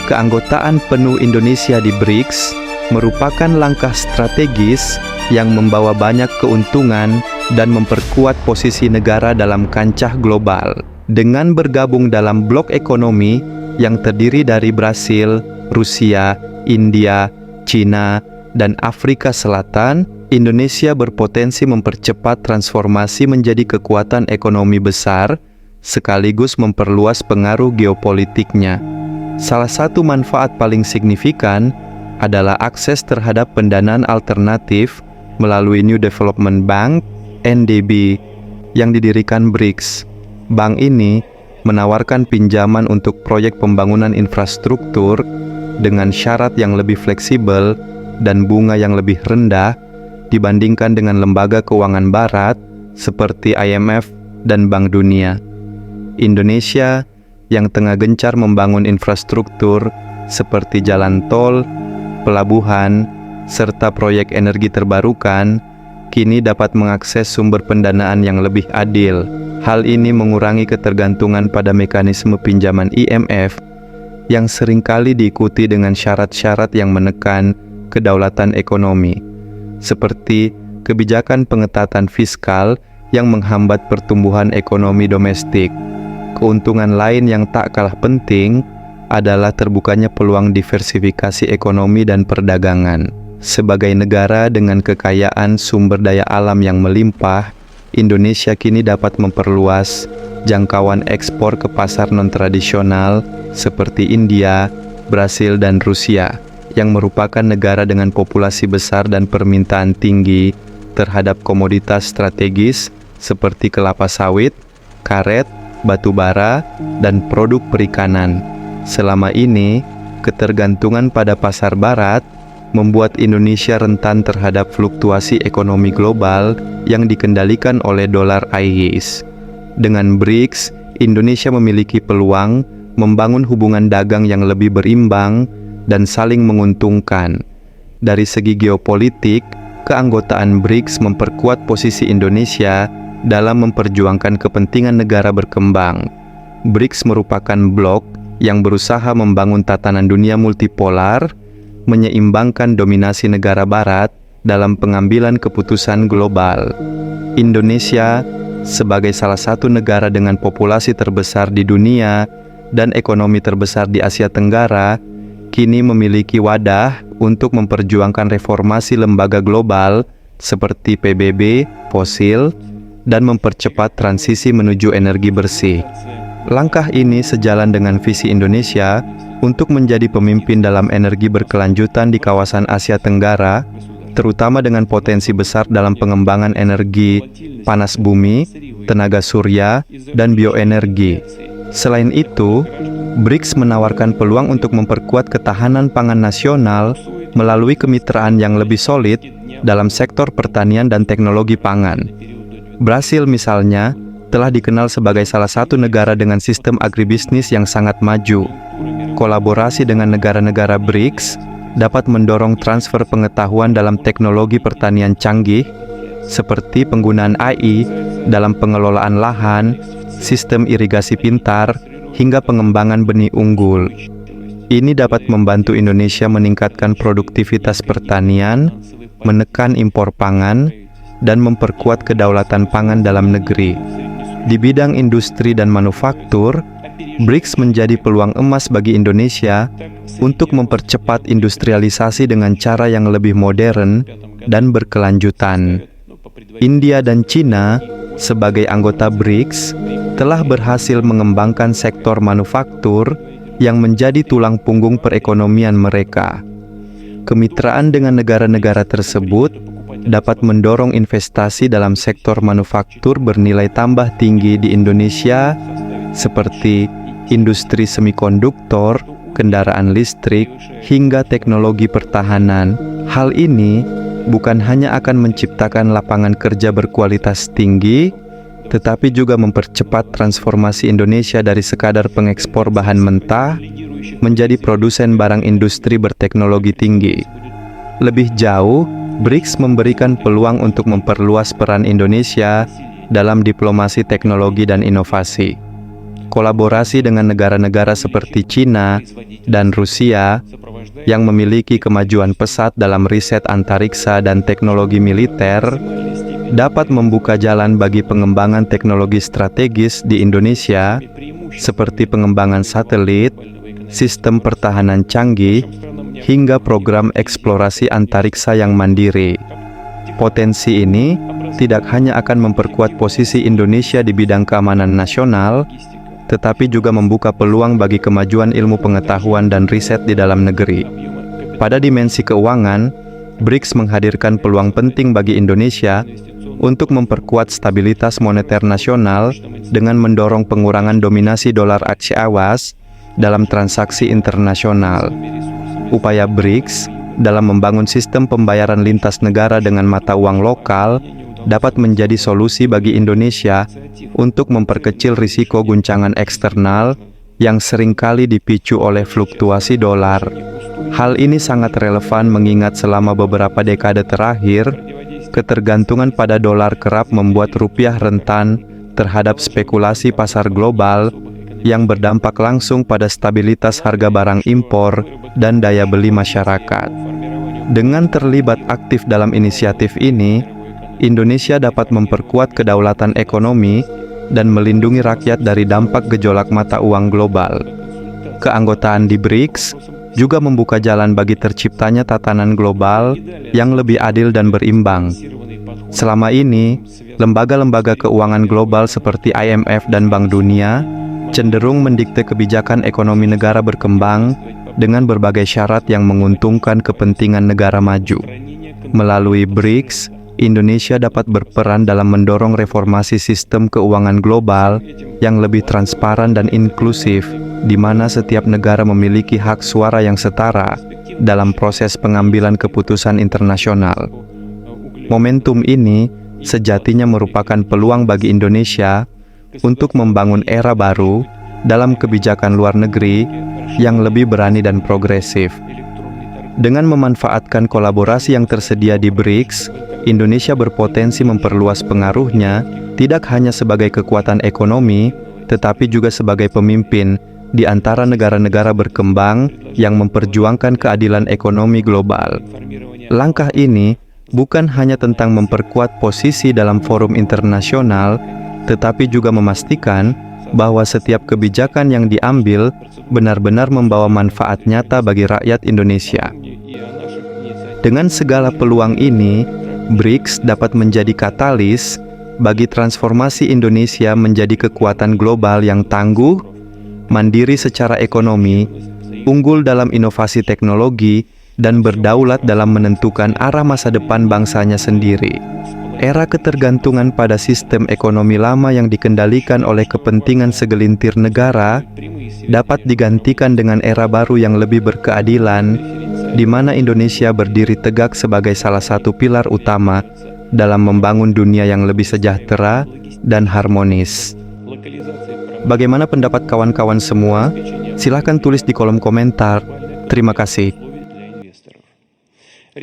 keanggotaan penuh Indonesia di BRICS merupakan langkah strategis yang membawa banyak keuntungan dan memperkuat posisi negara dalam kancah global. Dengan bergabung dalam blok ekonomi yang terdiri dari Brasil, Rusia, India, Cina, dan Afrika Selatan, Indonesia berpotensi mempercepat transformasi menjadi kekuatan ekonomi besar, sekaligus memperluas pengaruh geopolitiknya. Salah satu manfaat paling signifikan adalah akses terhadap pendanaan alternatif melalui New Development Bank (NDB) yang didirikan BRICS. Bank ini menawarkan pinjaman untuk proyek pembangunan infrastruktur dengan syarat yang lebih fleksibel dan bunga yang lebih rendah dibandingkan dengan lembaga keuangan barat seperti IMF dan Bank Dunia. Indonesia yang tengah gencar membangun infrastruktur seperti jalan tol, pelabuhan, serta proyek energi terbarukan, kini dapat mengakses sumber pendanaan yang lebih adil. Hal ini mengurangi ketergantungan pada mekanisme pinjaman IMF yang seringkali diikuti dengan syarat-syarat yang menekan kedaulatan ekonomi, seperti kebijakan pengetatan fiskal yang menghambat pertumbuhan ekonomi domestik. Keuntungan lain yang tak kalah penting adalah terbukanya peluang diversifikasi ekonomi dan perdagangan. Sebagai negara dengan kekayaan sumber daya alam yang melimpah, Indonesia kini dapat memperluas jangkauan ekspor ke pasar non-tradisional seperti India, Brasil, dan Rusia, yang merupakan negara dengan populasi besar dan permintaan tinggi terhadap komoditas strategis seperti kelapa sawit, karet, batu bara, dan produk perikanan. Selama ini, ketergantungan pada pasar barat membuat Indonesia rentan terhadap fluktuasi ekonomi global yang dikendalikan oleh dolar AIS. Dengan BRICS, Indonesia memiliki peluang membangun hubungan dagang yang lebih berimbang dan saling menguntungkan. Dari segi geopolitik, keanggotaan BRICS memperkuat posisi Indonesia dalam memperjuangkan kepentingan negara berkembang. BRICS merupakan blok yang berusaha membangun tatanan dunia multipolar, menyeimbangkan dominasi negara barat dalam pengambilan keputusan global. Indonesia, sebagai salah satu negara dengan populasi terbesar di dunia dan ekonomi terbesar di Asia Tenggara, kini memiliki wadah untuk memperjuangkan reformasi lembaga global seperti PBB, fosil, dan mempercepat transisi menuju energi bersih. Langkah ini sejalan dengan visi Indonesia untuk menjadi pemimpin dalam energi berkelanjutan di kawasan Asia Tenggara, terutama dengan potensi besar dalam pengembangan energi panas bumi, tenaga surya, dan bioenergi. Selain itu, BRICS menawarkan peluang untuk memperkuat ketahanan pangan nasional melalui kemitraan yang lebih solid dalam sektor pertanian dan teknologi pangan. Brasil misalnya telah dikenal sebagai salah satu negara dengan sistem agribisnis yang sangat maju. Kolaborasi dengan negara-negara BRICS dapat mendorong transfer pengetahuan dalam teknologi pertanian canggih, seperti penggunaan AI dalam pengelolaan lahan, sistem irigasi pintar, hingga pengembangan benih unggul. Ini dapat membantu Indonesia meningkatkan produktivitas pertanian, menekan impor pangan, dan memperkuat kedaulatan pangan dalam negeri. Di bidang industri dan manufaktur, BRICS menjadi peluang emas bagi Indonesia untuk mempercepat industrialisasi dengan cara yang lebih modern dan berkelanjutan. India dan Cina, sebagai anggota BRICS, telah berhasil mengembangkan sektor manufaktur yang menjadi tulang punggung perekonomian mereka. Kemitraan dengan negara-negara tersebut dapat mendorong investasi dalam sektor manufaktur bernilai tambah tinggi di Indonesia, seperti industri semikonduktor, kendaraan listrik, hingga teknologi pertahanan. Hal ini bukan hanya akan menciptakan lapangan kerja berkualitas tinggi, tetapi juga mempercepat transformasi Indonesia dari sekadar pengekspor bahan mentah menjadi produsen barang industri berteknologi tinggi. Lebih jauh, BRICS memberikan peluang untuk memperluas peran Indonesia dalam diplomasi teknologi dan inovasi. kolaborasi dengan negara-negara seperti China dan Rusia yang memiliki kemajuan pesat dalam riset antariksa dan teknologi militer dapat membuka jalan bagi pengembangan teknologi strategis di Indonesia seperti pengembangan satelit, sistem pertahanan canggih, hingga program eksplorasi antariksa yang mandiri. Potensi ini tidak hanya akan memperkuat posisi Indonesia di bidang keamanan nasional, tetapi juga membuka peluang bagi kemajuan ilmu pengetahuan dan riset di dalam negeri. Pada dimensi keuangan, BRICS menghadirkan peluang penting bagi Indonesia untuk memperkuat stabilitas moneter nasional dengan mendorong pengurangan dominasi dolar Asia awas dalam transaksi internasional. Upaya BRICS dalam membangun sistem pembayaran lintas negara dengan mata uang lokal dapat menjadi solusi bagi Indonesia untuk memperkecil risiko guncangan eksternal yang seringkali dipicu oleh fluktuasi dolar. Hal ini sangat relevan mengingat selama beberapa dekade terakhir, ketergantungan pada dolar kerap membuat rupiah rentan terhadap spekulasi pasar global yang berdampak langsung pada stabilitas harga barang impor dan daya beli masyarakat. Dengan terlibat aktif dalam inisiatif ini, Indonesia dapat memperkuat kedaulatan ekonomi dan melindungi rakyat dari dampak gejolak mata uang global. Keanggotaan di BRICS juga membuka jalan bagi terciptanya tatanan global yang lebih adil dan berimbang. Selama ini, lembaga-lembaga keuangan global seperti IMF dan Bank Dunia cenderung mendikte kebijakan ekonomi negara berkembang dengan berbagai syarat yang menguntungkan kepentingan negara maju. Melalui BRICS, Indonesia dapat berperan dalam mendorong reformasi sistem keuangan global yang lebih transparan dan inklusif, di mana setiap negara memiliki hak suara yang setara dalam proses pengambilan keputusan internasional. Momentum ini sejatinya merupakan peluang bagi Indonesia untuk membangun era baru dalam kebijakan luar negeri yang lebih berani dan progresif. Dengan memanfaatkan kolaborasi yang tersedia di BRICS, Indonesia berpotensi memperluas pengaruhnya tidak hanya sebagai kekuatan ekonomi, tetapi juga sebagai pemimpin di antara negara-negara berkembang yang memperjuangkan keadilan ekonomi global. Langkah ini bukan hanya tentang memperkuat posisi dalam forum internasional, tetapi juga memastikan bahwa setiap kebijakan yang diambil benar-benar membawa manfaat nyata bagi rakyat Indonesia. Dengan segala peluang ini, BRICS dapat menjadi katalis bagi transformasi Indonesia menjadi kekuatan global yang tangguh, mandiri secara ekonomi, unggul dalam inovasi teknologi, dan berdaulat dalam menentukan arah masa depan bangsanya sendiri. Era ketergantungan pada sistem ekonomi lama yang dikendalikan oleh kepentingan segelintir negara dapat digantikan dengan era baru yang lebih berkeadilan, di mana Indonesia berdiri tegak sebagai salah satu pilar utama dalam membangun dunia yang lebih sejahtera dan harmonis. Bagaimana pendapat kawan-kawan semua? Silahkan tulis di kolom komentar. Terima kasih.